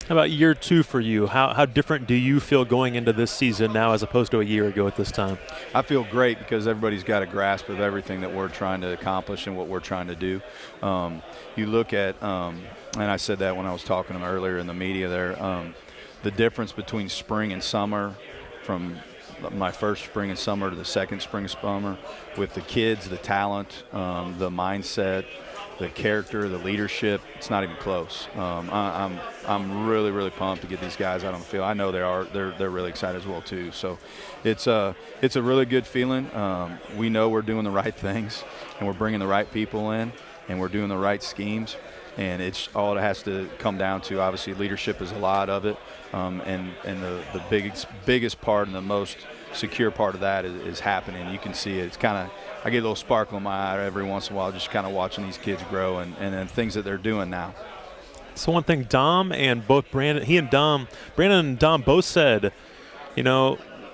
How about year 2 for you? How different do you feel going into this season now as opposed to a year ago at this time? I feel great because everybody's got a grasp of everything that we're trying to accomplish and what we're trying to do. You look at, and I said that when I was talking to them earlier in the media there, the difference between spring and summer, from my first spring and summer to the second spring and summer, with the kids, the talent, the mindset, the character, the leadership, it's not even close. I'm really, really pumped to get these guys out on the field. I know they are. They're really excited as well too. So it's a really good feeling. We know we're doing the right things, and we're bringing the right people in, and we're doing the right schemes. And it's all it has to come down to. Obviously, leadership is a lot of it, and the biggest part and the most secure part of that is happening. You can see it. It's kind of, I get a little sparkle in my eye every once in a while just kind of watching these kids grow and things that they're doing now. So one thing, Dom and both Brandon and Dom both said,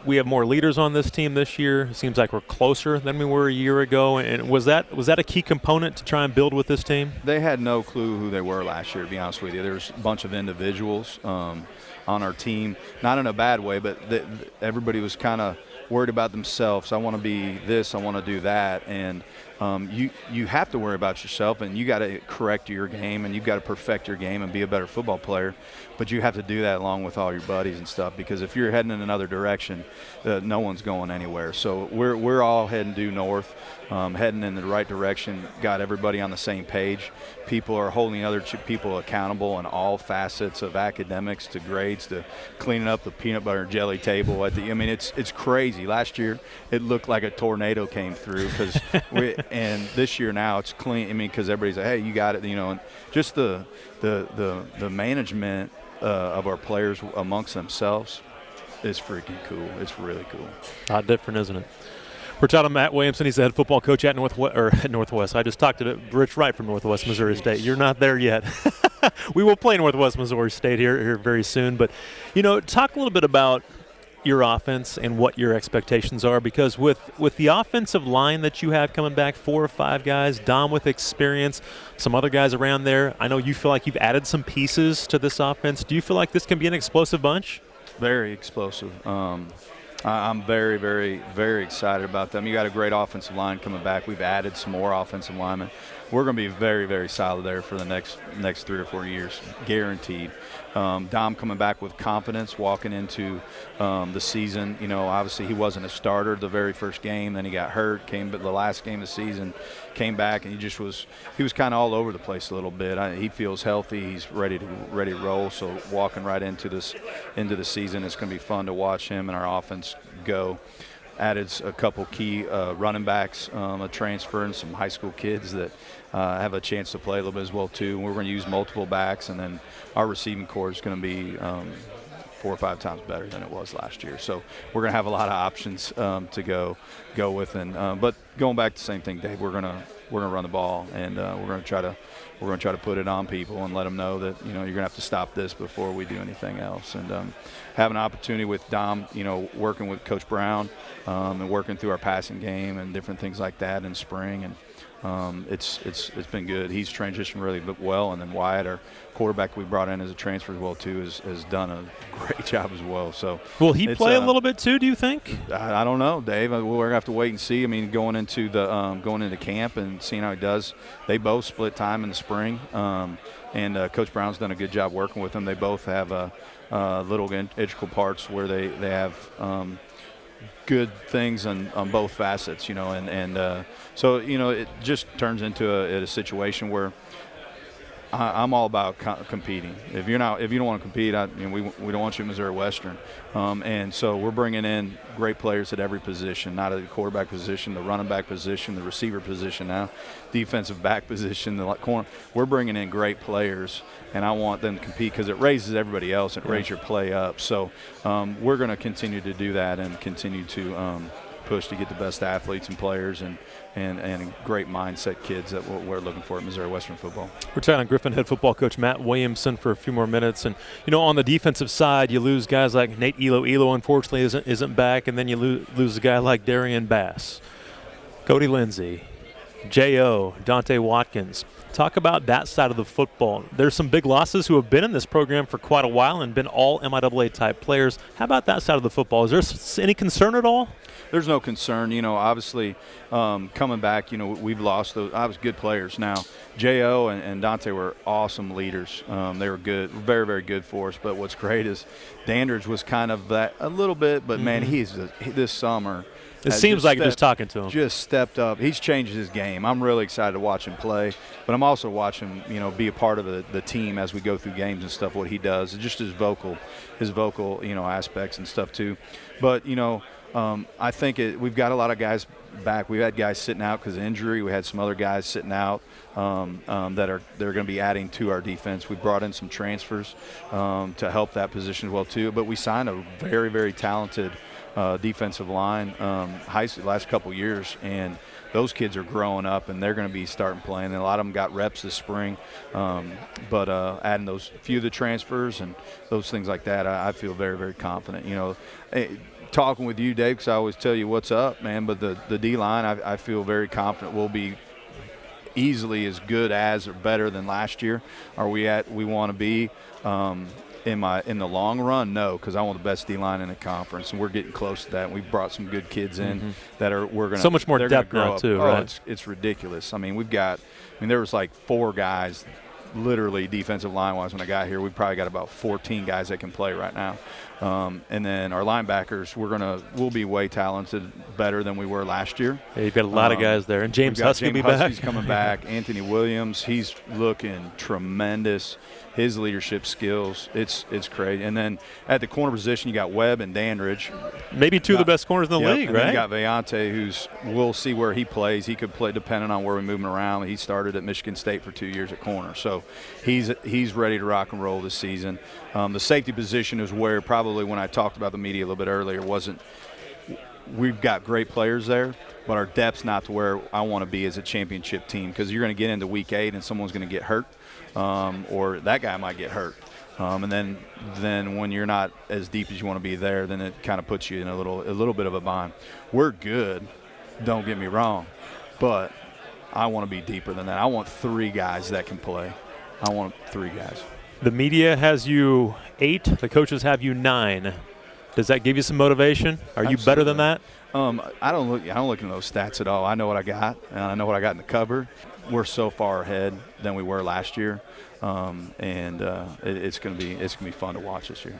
we have more leaders on this team this year. It seems like we're closer than we were a year ago. And was that a key component to try and build with this team? They had no clue who they were last year, to be honest with you. There's a bunch of individuals on our team, not in a bad way, but everybody was kind of worried about themselves. I want to be this, I want to do that. And you have to worry about yourself, and you got to correct your game, and you've got to perfect your game and be a better football player. But you have to do that along with all your buddies and stuff, because if you're heading in another direction, no one's going anywhere. So we're all heading due north, heading in the right direction, got everybody on the same page. People are holding other people accountable in all facets of academics to grades to cleaning up the peanut butter and jelly table. It's crazy. Last year it looked like a tornado came through and this year now it's clean. Because everybody's like, hey, you got it, and just the management of our players amongst themselves is freaking cool. It's really cool. A lot different, isn't it? We're talking to Matt Williamson. He's the head football coach at Northwest. I just talked to Rich Wright from Northwest Missouri State. You're not there yet. We will play Northwest Missouri State here very soon. But, talk a little bit about your offense and what your expectations are, because with the offensive line that you have coming back, 4 or 5 guys, Dom with experience, some other guys around there, I know you feel like you've added some pieces to this offense. Do you feel like this can be an explosive bunch? Very explosive. I'm very, very, very excited about them. You got a great offensive line coming back. We've added some more offensive linemen. We're going to be very, very solid there for the next 3 or 4 years, guaranteed. Dom coming back with confidence, walking into the season. Obviously he wasn't a starter the very first game. Then he got hurt, but the last game of the season came back, and he was kind of all over the place a little bit. He feels healthy. He's ready to roll. So walking right into the season, it's going to be fun to watch him and our offense go. Added a couple key running backs, a transfer, and some high school kids that have a chance to play a little bit as well too. We're going to use multiple backs, and then our receiving core is going to be 4 or 5 times better than it was last year. So we're going to have a lot of options to go with. And but going back to the same thing, Dave, we're going to run the ball, and we're going to try to put it on people and let them know that you're going to have to stop this before we do anything else. And have an opportunity with Dom, working with Coach Brown and working through our passing game and different things like that in spring. And it's been good. He's transitioned really well, and then Wyatt, our quarterback we brought in as a transfer as well too, has done a great job as well. So will he play a little bit too, do you think? I don't know, Dave. We're gonna have to wait and see. Going into camp and seeing how he does. They both split time in the spring, and Coach Brown's done a good job working with them. They both have little integral parts where they have good things on both facets, so it just turns into a situation where I'm all about competing. If you don't want to compete, we don't want you in Missouri Western. And so we're bringing in great players at every position, not at the quarterback position, the running back position, the receiver position now, defensive back position, the corner. We're bringing in great players, and I want them to compete because it raises everybody else. It raises your play up. So we're going to continue to do that and continue to push to get the best athletes and players and great mindset kids that we're looking for at Missouri Western football. We're talking to Griffin head football coach Matt Williamson for a few more minutes. And, on the defensive side, you lose guys like Nate Elo. Elo, unfortunately, isn't back. And then you lose a guy like Darian Bass, Cody Lindsey, J.O., Dante Watkins. Talk about that side of the football. There's some big losses who have been in this program for quite a while and been all MIAA type players. How about that side of the football? Is there any concern at all? There's no concern. Obviously, coming back, we've lost those. I was good players. Now, J.O. and Dante were awesome leaders. They were good, very, very good for us. But what's great is Dandridge was kind of that a little bit. But, man, this summer – it seems like just talking to him. Just stepped up. He's changed his game. I'm really excited to watch him play, but I'm also watching be a part of the team as we go through games and stuff. What he does, just his vocal, aspects and stuff too. But I think we've got a lot of guys back. We've had guys sitting out because of injury. We had some other guys sitting out they're going to be adding to our defense. We brought in some transfers to help that position as well too. But we signed a very, very talented defensive line last couple years, and those kids are growing up and they're going to be starting playing. And a lot of them got reps this spring, but adding those few of the transfers and those things like that, I feel very, very confident. Talking with you, Dave, because I always tell you what's up, man. But the D line, I feel very confident will be easily as good as or better than last year. Are we want to be? In the long run, no, because I want the best D-line in the conference, and we're getting close to that. And we've brought some good kids in that we're going to so much more depth now too, right? It's ridiculous. I mean, there was like 4 guys, literally defensive line-wise when I got here. We probably got about 14 guys that can play right now. And then our linebackers, we'll be way talented, better than we were last year. Yeah, you've got a lot of guys there, and James Husky will be back. He's coming back. Anthony Williams, he's looking tremendous. His leadership skills, it's crazy. And then at the corner position, you got Webb and Dandridge. Maybe two of the best corners in the league, and right? You got Vayante, we'll see where he plays. He could play depending on where we move him around. He started at Michigan State for 2 years at corner, so he's ready to rock and roll this season. The safety position is where probably when I talked about the media a little bit earlier we've got great players there, but our depth's not to where I want to be as a championship team, because you're going to get into week 8 and someone's going to get hurt. Or that guy might get hurt. And then when you're not as deep as you want to be there, then it kind of puts you in a little bit of a bind. We're good, don't get me wrong, but I want to be deeper than that. I want 3 guys that can play. I want 3 guys. The media has you 8. The coaches have you 9. Does that give you some motivation? Are you better than that? I don't look at those stats at all. I know what I got, and I know what I got in the cupboard. We're so far ahead than we were last year, and it's going to be fun to watch this year.